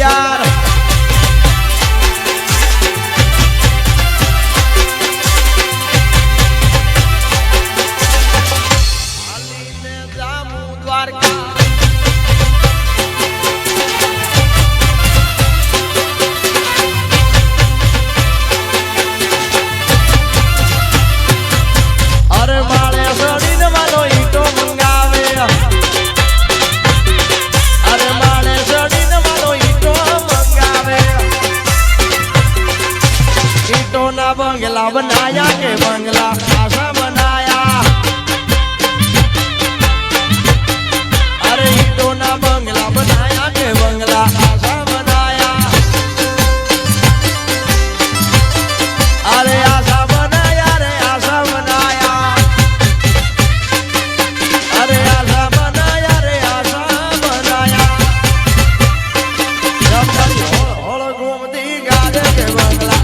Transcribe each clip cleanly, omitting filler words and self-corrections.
યાર. હાલીને જામુ દ્વારકા बंगला बनाया के बंगला आशा बनाया. अरे ईटों ना बंगला बनाया के बंगला आशा बनाया. अरे आशा बनाया रे आशा बनाया. अरे आशा बनाया रे आशा बनाया. जब होड़ घूमती गाजे के बंगला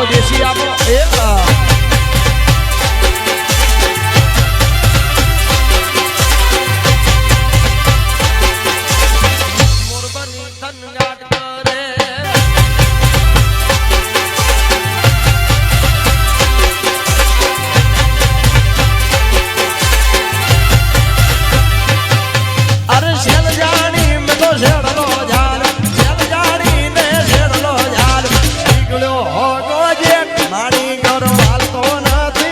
देसी आप मोरबनी थनगाट करे. अरे शेल जानी में तो शेड़लो जान. शेल जानी ने शेड़लो जान. निकलो हो મારી ઘર વાલતો નથી.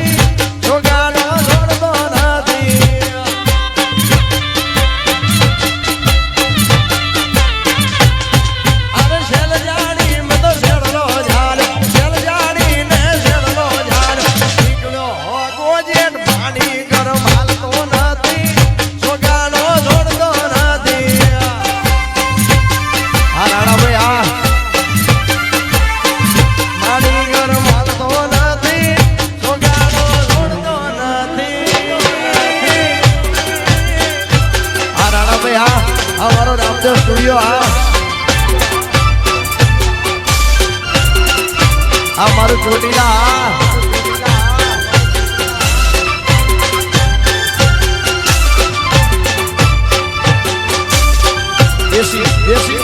જોગાનો છોડતો નથી. અરે શેલ જાણી મેં તો શેડલો જાન. શેલ જાણી ને શેડલો જાન. નીકળ્યો હોગો જેઠ મારી ઘર વાલતો નથી. જોગાનો છોડતો નથી. હા રાણા ભાઈ હા हमारो रामदेव स्टूडियो हमारो चोटीला देसी देसी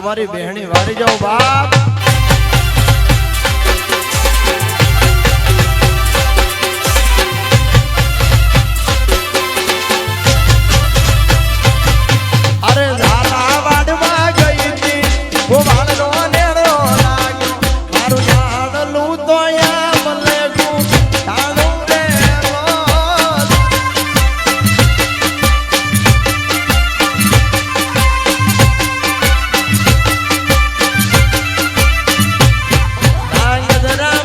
તમારી બહેણી વાળી જાઓ બાપ. અરે ઝાલાવાડમાં ગઈ હતી ગોવાળનો નેણો લાગ્યો મારું જાણલું તો એમ લેગું જાણું રે રોજ. ધાંગધ્રા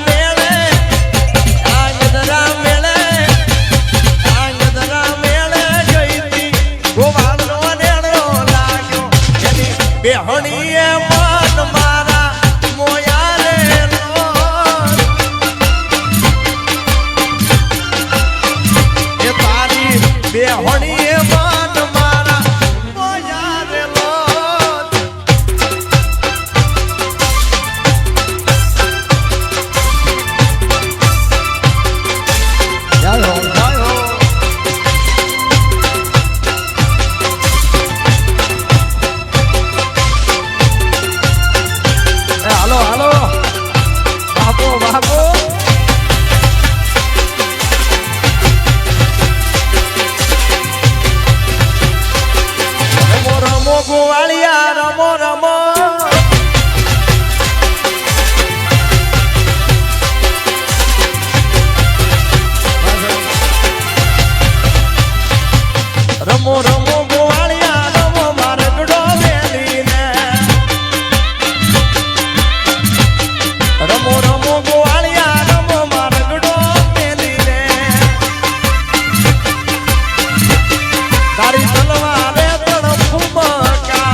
મેળે ગઈ હતી ગોવાળનો નેણો લાગ્યો એની બેહણીએ મન મારા મોયા રે રોજ. એ તારી બેહણીએ મન મારા મોયા રે રોજ. જય હો જય હો. એ હાલો હાલો બાપો બાપો. રમો રમો ગોવાળિયા રમો રમો. રમો રમો ગોવાળિયા રમો મારગડો મેલીને. રમો રમો ગોવાળિયા રમો મારગડો મેલીને. તારી તલવારે તડફું બકા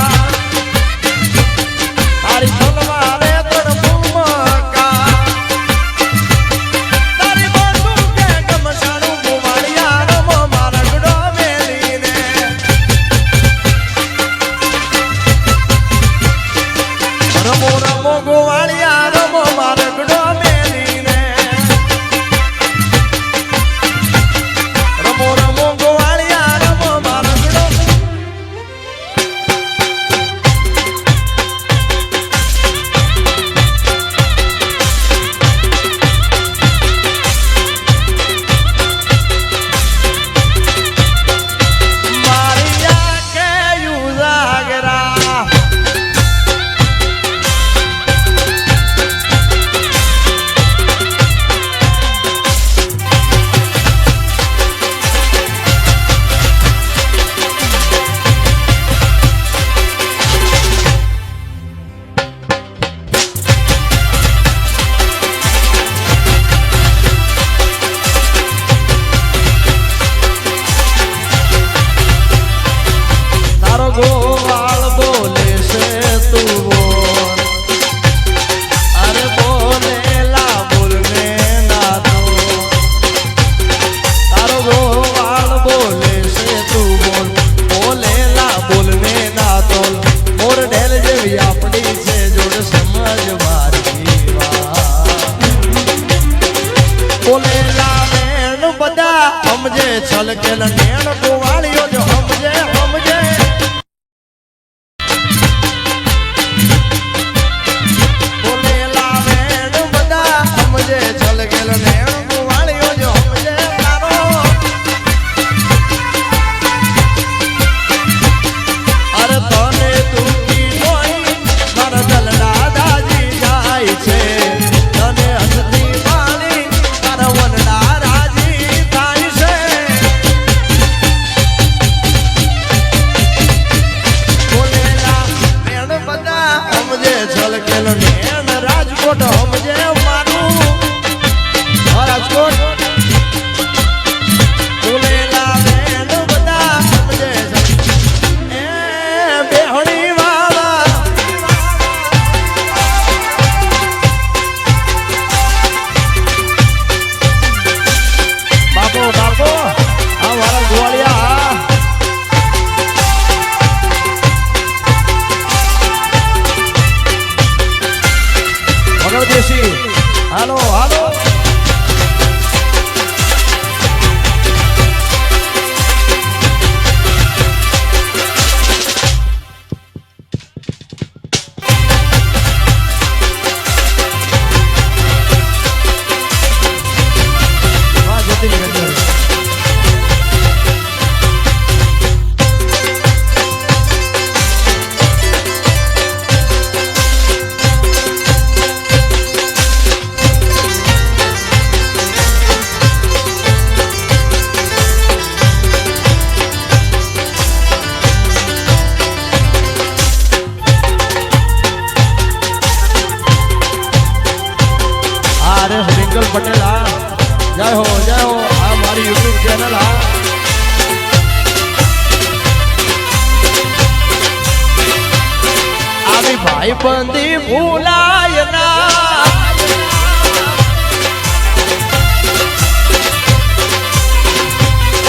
ભાઈ બંધી ભૂલાય ના